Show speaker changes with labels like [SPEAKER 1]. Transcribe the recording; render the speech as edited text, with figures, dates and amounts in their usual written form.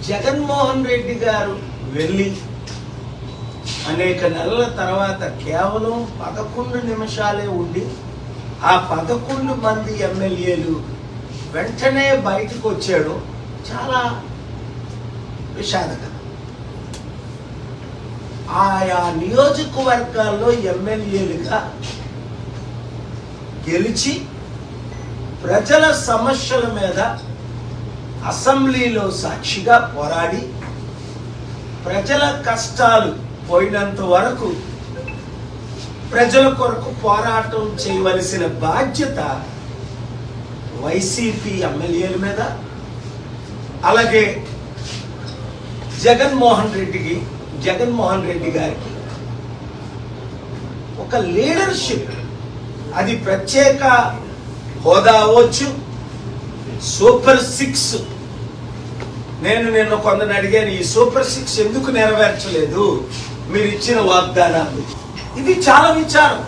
[SPEAKER 1] జగన్మోహన్ రెడ్డి గారు వెళ్ళి అనేక నెలల తర్వాత కేవలం 11 నిమిషాలే ఉండి ఆ 11 మంది ఎమ్మెల్యేలు వెంటనే బయటకు వచ్చాడు. చాలా విషాదకరం. ఆయా నియోజకవర్గాల్లో ఎమ్మెల్యేలుగా గెలిచి ప్రజల సమస్యల మీద అసెంబ్లీలో సాక్షిగా పోరాడి ప్రజల కష్టాలు పోయినంత వరకు ప్రజల కొరకు పోరాటం చేయవలసిన బాధ్యత వైసీపీ ఎమ్మెల్యేల మీద, అలాగే జగన్మోహన్ రెడ్డి గారికి ఒక లీడర్షిప్, అది ప్రత్యేక హోదా అవ్వచ్చు, సూపర్ 6. నేను నిన్న కొందరిని అడిగాను, ఈ సూపర్ 6 ఎందుకు నెరవేర్చలేదు మీరు ఇచ్చిన వాగ్దానాలు? ఇది చాలా విచారం.